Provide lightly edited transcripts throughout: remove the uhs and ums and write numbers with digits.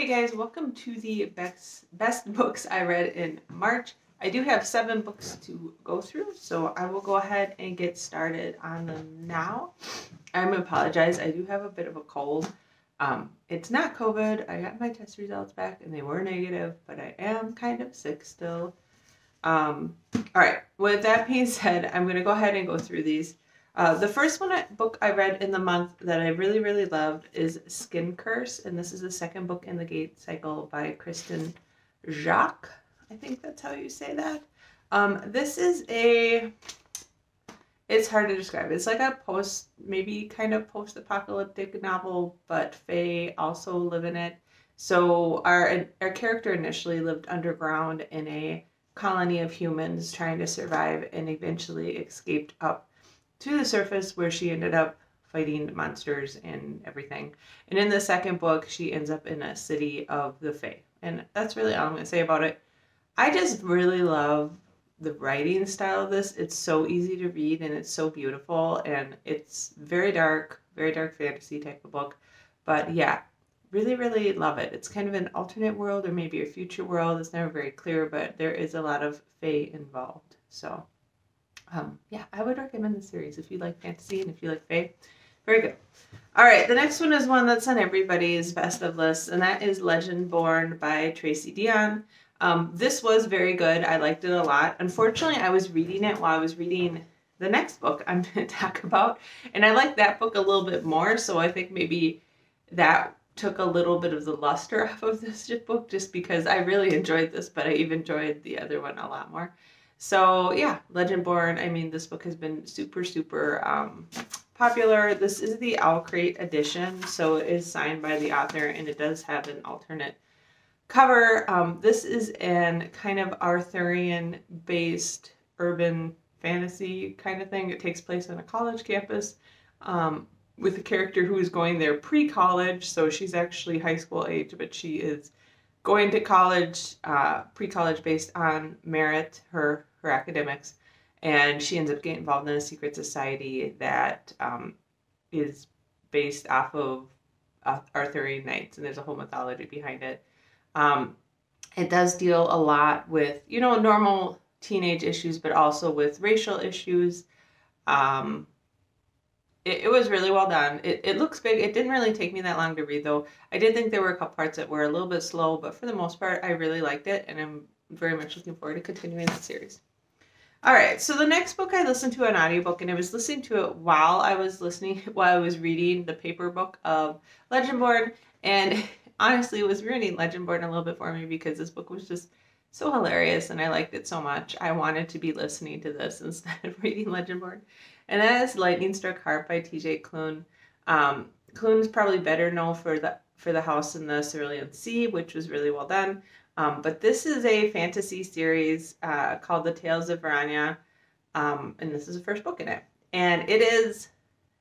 Hey guys, welcome to the best books I read in March. I do have 7 books to go through, so I will go ahead and get started on them now. I'm gonna apologize, I do have a bit of a cold. It's not COVID. I got my test results back and they were negative, but I am kind of sick still. All right, with that being said, I'm gonna go ahead and go through these. The first book I read in the month that I really, really loved is Skin Curse, and this is the second book in the Gate Cycle by Kristen Jacques. I think that's how you say that. This is it's hard to describe. It's like a maybe kind of post-apocalyptic novel, but fae also live in it. So our character initially lived underground in a colony of humans trying to survive and eventually escaped up to the surface where she ended up fighting monsters and everything. And in the second book, she ends up in a city of the Fae. And that's really all I'm going to say about it. I just really love the writing style of this. It's so easy to read and it's so beautiful and it's very dark fantasy type of book. But yeah, really, really love it. It's kind of an alternate world or maybe a future world. It's never very clear, but there is a lot of Fae involved. So yeah, I would recommend the series if you like fantasy and if you like fae. Very good. All right, the next one is one that's on everybody's best of lists, and that is Legendborn by Tracy Deonn. This was very good. I liked it a lot. Unfortunately, I was reading it while I was reading the next book I'm going to talk about, and I liked that book a little bit more, so I think maybe that took a little bit of the luster off of this book just because I really enjoyed this, but I even enjoyed the other one a lot more. So yeah, Legendborn, I mean, this book has been super popular. This is the Owl Crate edition, so it is signed by the author, and it does have an alternate cover. This is an kind of Arthurian-based urban fantasy kind of thing. It takes place on a college campus with a character who is going there pre-college, so she's actually high school age, but she is going to college, pre-college based on merit, her academics, and she ends up getting involved in a secret society that is based off of Arthurian knights, and there's a whole mythology behind it. It does deal a lot with, normal teenage issues, but also with racial issues. It was really well done. It looks big. It didn't really take me that long to read, though. I did think there were a couple parts that were a little bit slow, but for the most part, I really liked it, and I'm very much looking forward to continuing that series. All right, so the next book I listened to an audiobook, and I was listening to it while I was reading the paper book of Legendborn, and honestly, it was ruining Legendborn a little bit for me because this book was just so hilarious, and I liked it so much. I wanted to be listening to this instead of reading Legendborn. And that is Lightning Struck Heart by T.J. Klune. Klune's probably better known for the House in the Cerulean Sea, which was really well done. But this is a fantasy series called The Tales of Verania, and this is the first book in it. And it is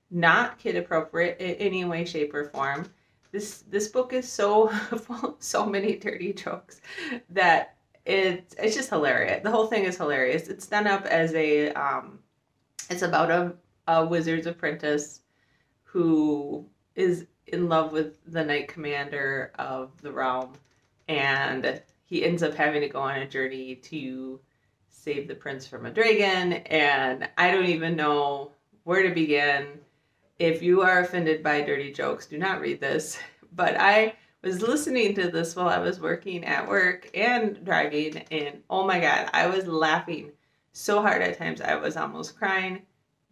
not kid appropriate in any way, shape, or form. This book is so full of so many dirty jokes that it's just hilarious. The whole thing is hilarious. It's done up as it's about a wizard's apprentice who is in love with the knight commander of the realm, and he ends up having to go on a journey to save the prince from a dragon, and I don't even know where to begin. If you are offended by dirty jokes, do not read this. But I was listening to this while I was working at work and driving, and oh my god, I was laughing so hard at times I was almost crying.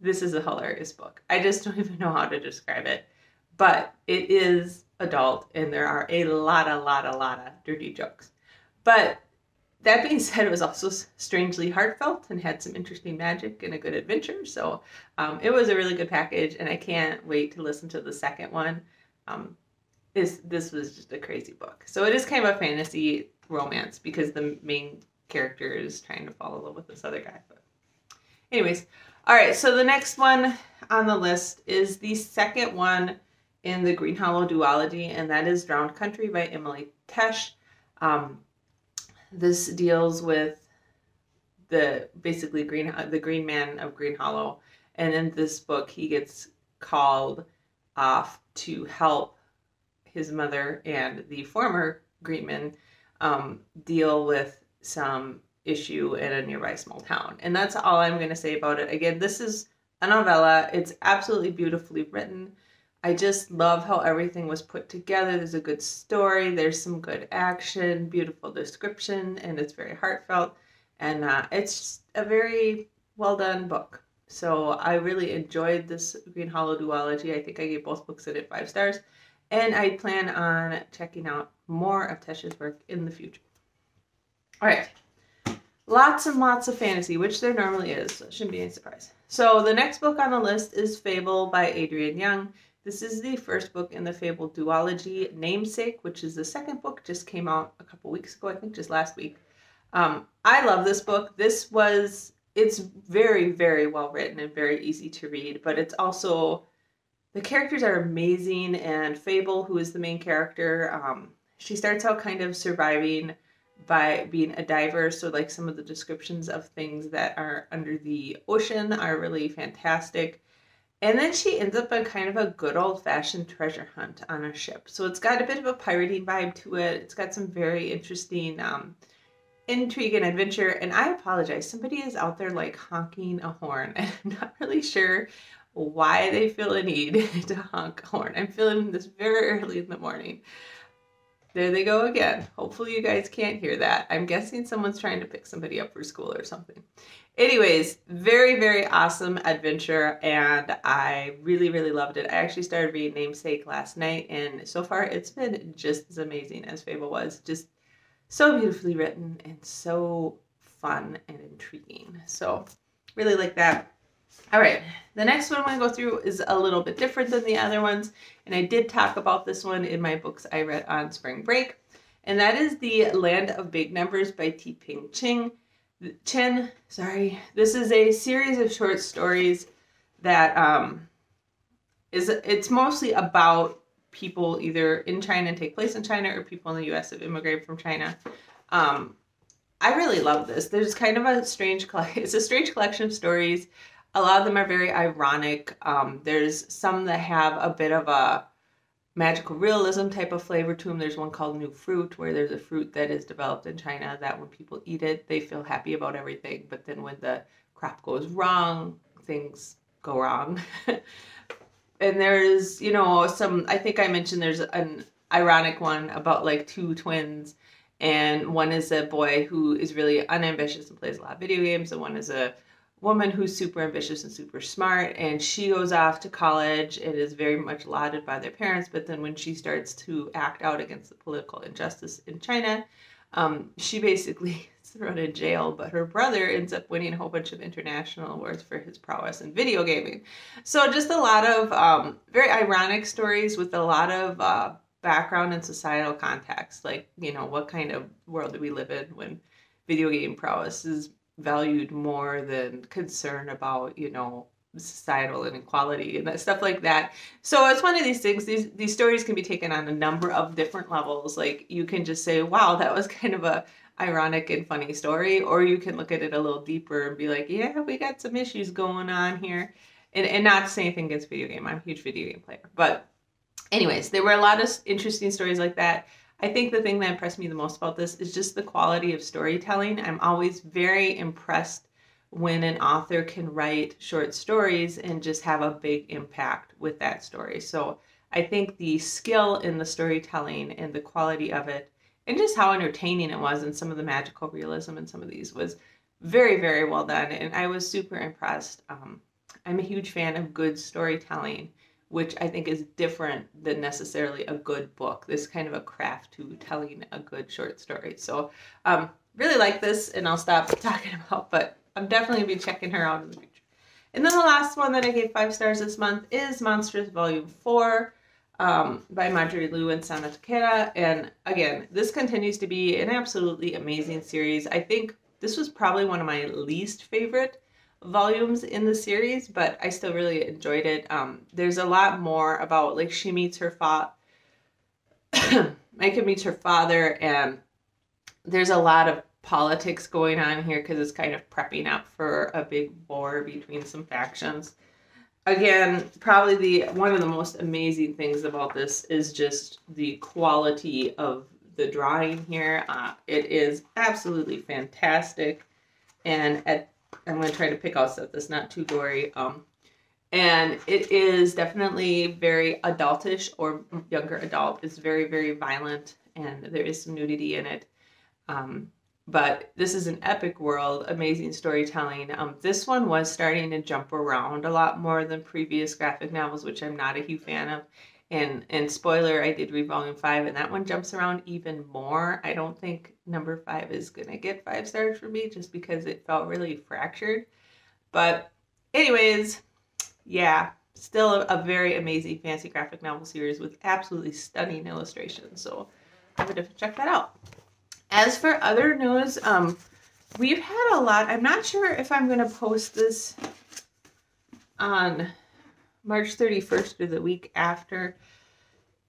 This is a hilarious book. I just don't even know how to describe it. But it is adult, and there are a lot of dirty jokes. But that being said, it was also strangely heartfelt and had some interesting magic and a good adventure. So it was a really good package, and I can't wait to listen to the second one. This was just a crazy book. So it is kind of a fantasy romance because the main character is trying to fall in love with this other guy. But anyways, all right, so the next one on the list is the second one in the Green Hollow duology, and that is Drowned Country by Emily Tesh. This deals with the Green Man of Green Hollow, and in this book he gets called off to help his mother and the former Greenman deal with some issue in a nearby small town. And that's all I'm going to say about it. Again, this is a novella. It's absolutely beautifully written. I just love how everything was put together. There's a good story. There's some good action, beautiful description, and it's very heartfelt. And it's just a very well done book. So I really enjoyed this Green Hollow duology. I think I gave both books in it 5 stars. And I plan on checking out more of Tesha's work in the future. All right. Lots and lots of fantasy, which there normally is, so it shouldn't be any surprise. So the next book on the list is Fable by Adrienne Young. This is the first book in the Fable duology. Namesake, which is the second book, just came out a couple weeks ago, I think just last week. I love this book. It's very, very well written and very easy to read, but it's also, the characters are amazing, and Fable, who is the main character, she starts out kind of surviving by being a diver, so like some of the descriptions of things that are under the ocean are really fantastic. And then she ends up on kind of a good old-fashioned treasure hunt on a ship. So it's got a bit of a pirating vibe to it. It's got some very interesting intrigue and adventure. And I apologize, somebody is out there like honking a horn, and I'm not really sure why they feel a need to honk a horn. I'm filming this very early in the morning. There they go again. Hopefully you guys can't hear that. I'm guessing someone's trying to pick somebody up for school or something. Anyways, very, very awesome adventure, and I really, really loved it. I actually started reading Namesake last night, and so far it's been just as amazing as Fable was. Just so beautifully written and so fun and intriguing. So really like that. All right, the next one I'm going to go through is a little bit different than the other ones, and I did talk about this one in my books I read on spring break, and that is The Land of Big Numbers by T-Ping Chen. This is a series of short stories that it's mostly about people either in China and take place in China, or people in the U.S. have immigrated from China. I really love this. There's kind of a strange collection of stories. A lot of them are very ironic. There's some that have a bit of a magical realism type of flavor to them. There's one called New Fruit, where there's a fruit that is developed in China that when people eat it, they feel happy about everything. But then when the crop goes wrong, things go wrong. And there's, I think I mentioned there's an ironic one about like 2 twins. And one is a boy who is really unambitious and plays a lot of video games. And one is a woman who's super ambitious and super smart, and she goes off to college and is very much lauded by their parents. But then when she starts to act out against the political injustice in China, she basically is thrown in jail, but her brother ends up winning a whole bunch of international awards for his prowess in video gaming. So just a lot of very ironic stories with a lot of background and societal context. Like, what kind of world do we live in when video game prowess is valued more than concern about, societal inequality and that stuff like that. So it's one of these things, these stories can be taken on a number of different levels. Like, you can just say, wow, that was kind of a ironic and funny story, or you can look at it a little deeper and be like, yeah, we got some issues going on here. And not to say anything against video game. I'm a huge video game player. But anyways, there were a lot of interesting stories like that. I think the thing that impressed me the most about this is just the quality of storytelling. I'm always very impressed when an author can write short stories and just have a big impact with that story. So I think the skill in the storytelling and the quality of it, and just how entertaining it was, and some of the magical realism in some of these, was very, very well done. And I was super impressed. I'm a huge fan of good storytelling, which I think is different than necessarily a good book. There's kind of a craft to telling a good short story. So really like this, and I'll stop talking about, but I'm definitely going to be checking her out in the future. And then the last one that I gave 5 stars this month is Monstrous Volume 4 by Marjorie Liu and Sana Takeda. And again, this continues to be an absolutely amazing series. I think this was probably one of my least favorite volumes in the series, but I still really enjoyed it. There's a lot more about, like, she meets her Micah meets her father, and there's a lot of politics going on here because it's kind of prepping up for a big war between some factions. again, probably one of the most amazing things about this is just the quality of the drawing here. It is absolutely fantastic, and I'm going to try to pick out stuff that's not too gory. And it is definitely very adultish or younger adult. It's very, very violent, and there is some nudity in it. But this is an epic world, amazing storytelling. This one was starting to jump around a lot more than previous graphic novels, which I'm not a huge fan of. And spoiler, I did read volume 5, and that one jumps around even more. I don't think number 5 is going to get 5 stars for me just because it felt really fractured. But anyways, yeah, still a very amazing fancy graphic novel series with absolutely stunning illustrations. So I would have to check that out. As for other news, we've had a lot. I'm not sure if I'm going to post this on March 31st or the week after.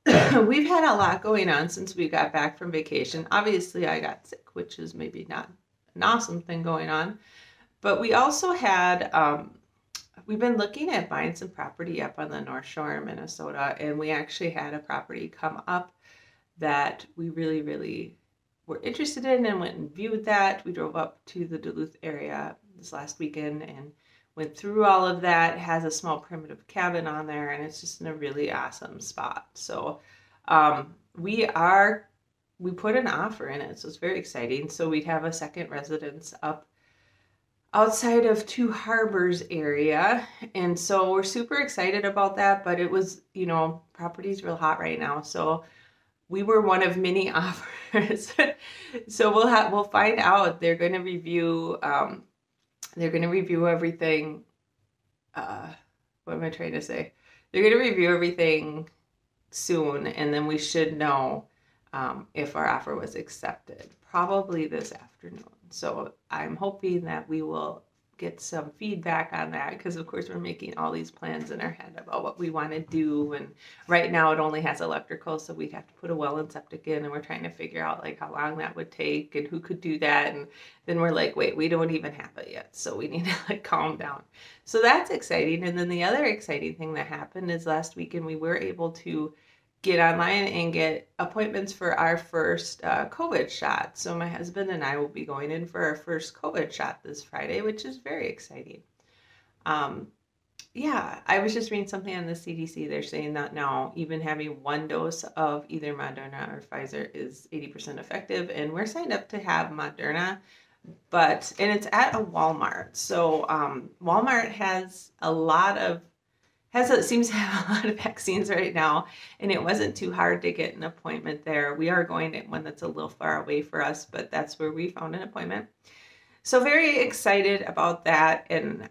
We've had a lot going on since we got back from vacation. Obviously, I got sick, which is maybe not an awesome thing going on. But we also had, we've been looking at buying some property up on the North Shore in Minnesota, and we actually had a property come up that we really, really were interested in and went and viewed that. We drove up to the Duluth area this last weekend and went through all of that. It has a small primitive cabin on there, and it's just in a really awesome spot. So we put an offer in it, so it's very exciting. So we'd have a second residence up outside of Two Harbors area, and so we're super excited about that. But it was, property's real hot right now, so we were one of many offers. So we'll find out. They're going to review everything. What am I trying to say? They're going to review everything soon, and then we should know if our offer was accepted, probably this afternoon. So I'm hoping that we will get some feedback on that, because of course we're making all these plans in our head about what we want to do, and right now it only has electrical, so we'd have to put a well and septic in, and we're trying to figure out like how long that would take and who could do that. And then we're like, wait, we don't even have it yet, so we need to like calm down. So that's exciting. And then the other exciting thing that happened is last weekend we were able to get online and get appointments for our first COVID shot. So my husband and I will be going in for our first COVID shot this Friday, which is very exciting. Yeah, I was just reading something on the CDC. They're saying that now even having one dose of either Moderna or Pfizer is 80% effective, and we're signed up to have Moderna, and it's at a Walmart. So Walmart has seems to have a lot of vaccines right now, and it wasn't too hard to get an appointment there. We are going to one that's a little far away for us, but that's where we found an appointment. So very excited about that, and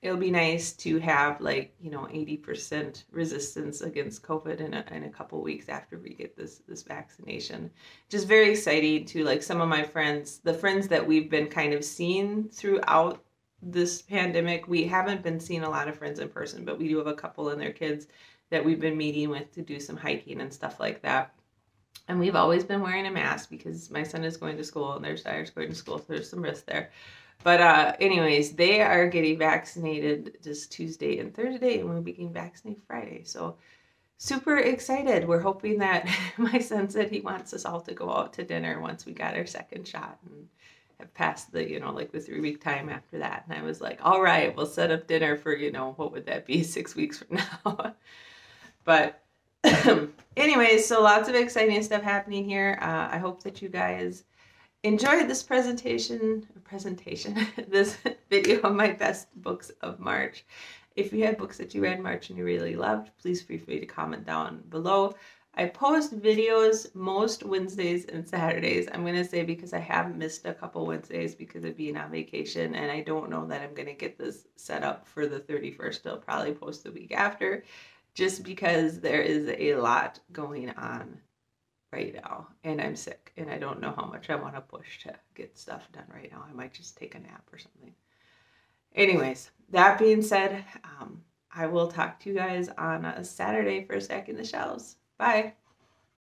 it'll be nice to have 80% resistance against COVID in a couple weeks after we get this vaccination. Just very exciting to some of my friends, the friends that we've been kind of seeing throughout this pandemic. We haven't been seeing a lot of friends in person, but we do have a couple and their kids that we've been meeting with to do some hiking and stuff like that. And we've always been wearing a mask because my son is going to school and their daughter's going to school, so there's some risk there. But anyways, they are getting vaccinated this Tuesday and Thursday, and we'll be getting vaccinated Friday. So super excited. We're hoping that my son said he wants us all to go out to dinner once we got our second shot and have passed the, the 3-week time after that. And I was like, all right, we'll set up dinner for, what would that be, 6 weeks from now? But anyways, so lots of exciting stuff happening here. I hope that you guys enjoyed this this video of my best books of March. If you had books that you read in March and you really loved, please feel free to comment down below. I post videos most Wednesdays and Saturdays. I'm going to say because I have missed a couple Wednesdays because of being on vacation, and I don't know that I'm going to get this set up for the 31st. I'll probably post the week after, just because there is a lot going on right now, and I'm sick, and I don't know how much I want to push to get stuff done right now. I might just take a nap or something. Anyways, that being said, I will talk to you guys on a Saturday for Stacking the Shelves. Bye.